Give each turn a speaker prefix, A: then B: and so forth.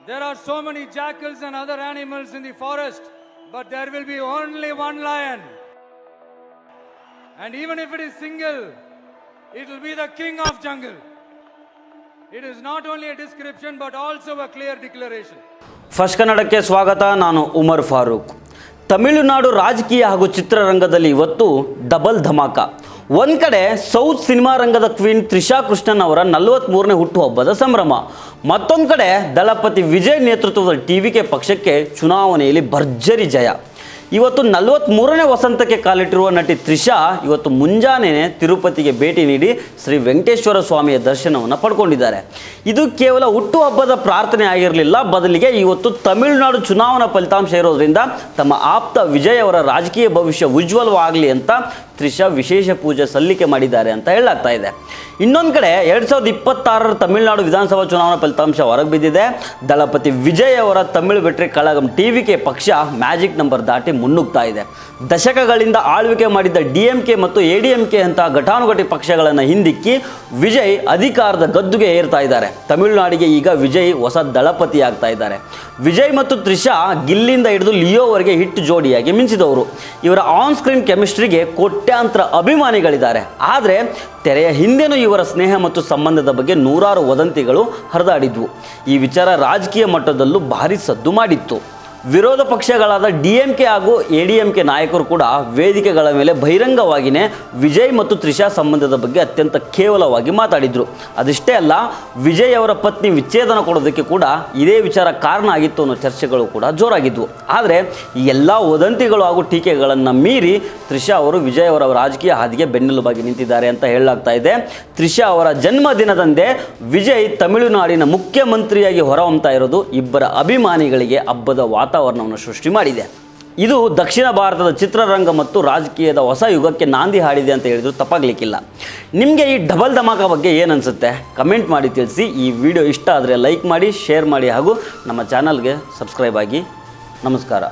A: There are so many jackals and other animals in the forest, but there will be only one lion. And even if it is single, it will be the king of jungle. It is not only a description but also a clear declaration.
B: First ಕನ್ನಡಕ್ಕೆ ಸ್ವಾಗತ. ನಾನು ಉಮರ್ ಫಾರೂಕ್. ತಮಿಳುನಾಡು ರಾಜಕೀಯ ಹಾಗೂ ಚಿತ್ರರಂಗದಲ್ಲಿ ಇವತ್ತು double dhamaka. ಒಂದು ಕಡೆ south cinema ರಂಗದ ಕ್ವೀನ್ ತ್ರಿಷಾ ಕೃಷ್ಣನ್ ಅವರ 43ನೇ ಹುಟ್ಟುಹಬ್ಬದ ಸಂಭ್ರಮ. ಮತ್ತೊಂದು ಕಡೆ ದಳಪತಿ ವಿಜಯ್ ನೇತೃತ್ವದ ಟಿವಿಕೆ ಪಕ್ಷಕ್ಕೆ ಚುನಾವಣೆಯಲ್ಲಿ ಭರ್ಜರಿ ಜಯ. ಇವತ್ತು 43ನೇ ವಸಂತಕ್ಕೆ ಕಾಲಿಟ್ಟಿರುವ ನಟಿ ತ್ರಿಷಾ ಇವತ್ತು ಮುಂಜಾನೆ ತಿರುಪತಿಗೆ ಭೇಟಿ ನೀಡಿ ಶ್ರೀ ವೆಂಕಟೇಶ್ವರ ಸ್ವಾಮಿಯ ದರ್ಶನವನ್ನು ಪಡ್ಕೊಂಡಿದ್ದಾರೆ. ಇದು ಕೇವಲ ಹುಟ್ಟುಹಬ್ಬದ ಪ್ರಾರ್ಥನೆ ಆಗಿರಲಿಲ್ಲ, ಬದಲಿಗೆ ಇವತ್ತು ತಮಿಳುನಾಡು ಚುನಾವಣಾ ಫಲಿತಾಂಶ ಇರೋದ್ರಿಂದ ತಮ್ಮ ಆಪ್ತ ವಿಜಯ್ ಅವರ ರಾಜಕೀಯ ಭವಿಷ್ಯ ಉಜ್ವಲವಾಗಲಿ ಅಂತ ತ್ರಿಷಾ ವಿಶೇಷ ಪೂಜೆ ಸಲ್ಲಿಕೆ ಮಾಡಿದ್ದಾರೆ ಅಂತ ಹೇಳಲಾಗ್ತಾ ಇದೆ. ಇನ್ನೊಂದು ಕಡೆ 2026ರ ತಮಿಳುನಾಡು ವಿಧಾನಸಭಾ ಚುನಾವಣಾ ಫಲಿತಾಂಶ ಹೊರಗೆ ಬಿದ್ದಿದೆ. ದಳಪತಿ ವಿಜಯ್ ಅವರ ತಮಿಳು ವೆಟ್ರಿ ಕಳಗಂ ಟಿವಿಕೆ ಪಕ್ಷ ಮ್ಯಾಜಿಕ್ ನಂಬರ್ ದಾಟಿ ಮುನ್ನುಗ್ತಾ ಇದೆ. ದಶಕಗಳಿಂದ ಆಳ್ವಿಕೆ ಮಾಡಿದ್ದ ಡಿಎಂಕೆ ಮತ್ತು ಎಡಿಎಂಕೆ ಅಂತಹ ಘಟಾನುಘಟಿ ಪಕ್ಷಗಳನ್ನು ಹಿಂದಿಕ್ಕಿ ವಿಜಯ್ ಅಧಿಕಾರದ ಗದ್ದುಗೆ ಏರ್ತಾ ಇದ್ದಾರೆ. ತಮಿಳುನಾಡಿಗೆ ಈಗ ವಿಜಯ್ ಹೊಸ ದಳಪತಿ ಆಗ್ತಾ ಇದ್ದಾರೆ. ವಿಜಯ್ ಮತ್ತು ತ್ರಿಷಾ ಗಿಲ್ಲಿಂದ ಹಿಡಿದು ಲಿಯೋವರೆಗೆ ಹಿಟ್ ಜೋಡಿಯಾಗಿ ಮಿಂಚಿದವರು. ಇವರ ಆನ್ ಸ್ಕ್ರೀನ್ ಕೆಮಿಸ್ಟ್ರಿಗೆ ಕೋಟ್ಯಾಂತರ ಅಭಿಮಾನಿಗಳಿದ್ದಾರೆ. ಆದರೆ ತೆರೆಯ ಹಿಂದೆನೂ ಇವರ ಸ್ನೇಹ ಮತ್ತು ಸಂಬಂಧದ ಬಗ್ಗೆ ನೂರಾರು ವದಂತಿಗಳು ಹರಿದಾಡಿದ್ವು. ಈ ವಿಚಾರ ರಾಜಕೀಯ ಮಟ್ಟದಲ್ಲೂ ಭಾರಿ ಸದ್ದು ಮಾಡಿತ್ತು. ವಿರೋಧ ಪಕ್ಷಗಳಾದ ಡಿಎಂಕೆ ಹಾಗೂ ಎಡಿಎಂಕೆ ನಾಯಕರು ಕೂಡ ವೇದಿಕೆಗಳ ಮೇಲೆ ಬಹಿರಂಗವಾಗಿಯೇ ವಿಜಯ್ ಮತ್ತು ತ್ರಿಷಾ ಸಂಬಂಧದ ಬಗ್ಗೆ ಅತ್ಯಂತ ಕೇವಲವಾಗಿ ಮಾತಾಡಿದರು. ಅದಿಷ್ಟೇ ಅಲ್ಲ, ವಿಜಯ್ ಅವರ ಪತ್ನಿ ವಿಚ್ಛೇದನ ಕೊಡೋದಕ್ಕೆ ಕೂಡ ಇದೇ ವಿಚಾರ ಕಾರಣ ಆಗಿತ್ತು ಅನ್ನೋ ಚರ್ಚೆಗಳು ಕೂಡ ಜೋರಾಗಿದ್ವು. ಆದರೆ ಈ ಎಲ್ಲ ವದಂತಿಗಳು ಹಾಗೂ ಟೀಕೆಗಳನ್ನು ಮೀರಿ ತ್ರಿಷಾ ಅವರು ವಿಜಯ್ ಅವರ ರಾಜಕೀಯ ಹಾದಿಗೆ ಬೆನ್ನೆಲುಬಾಗಿ ನಿಂತಿದ್ದಾರೆ ಅಂತ ಹೇಳಲಾಗ್ತಾ ಇದೆ. ತ್ರಿಷಾ ಅವರ ಜನ್ಮದಿನದಂದೇ ವಿಜಯ್ ತಮಿಳುನಾಡಿನ ಮುಖ್ಯಮಂತ್ರಿಯಾಗಿ ಹೊರಹೊಮ್ತಾ ಇರೋದು ಇಬ್ಬರ ಅಭಿಮಾನಿಗಳಿಗೆ ಹಬ್ಬದ ವಾತಾವರಣವನ್ನು ಸೃಷ್ಟಿ ಮಾಡಿದೆ. ಇದು ದಕ್ಷಿಣ ಭಾರತದ ಚಿತ್ರರಂಗ ಮತ್ತು ರಾಜಕೀಯದ ಹೊಸ ಯುಗಕ್ಕೆ ನಾಂದಿ ಹಾಡಿದೆ ಅಂತ ಹೇಳಿದ್ರು ತಪ್ಪಾಗಲಿಕ್ಕಿಲ್ಲ. ನಿಮಗೆ ಈ ಡಬಲ್ ಧಮಾಕ ಬಗ್ಗೆ ಏನು ಅನಿಸುತ್ತೆ ಕಮೆಂಟ್ ಮಾಡಿ ತಿಳಿಸಿ. ಈ ವಿಡಿಯೋ ಇಷ್ಟ ಆದರೆ ಲೈಕ್ ಮಾಡಿ, ಶೇರ್ ಮಾಡಿ ಹಾಗೂ ನಮ್ಮ ಚಾನಲ್ಗೆ ಸಬ್ಸ್ಕ್ರೈಬ್ ಆಗಿ. ನಮಸ್ಕಾರ.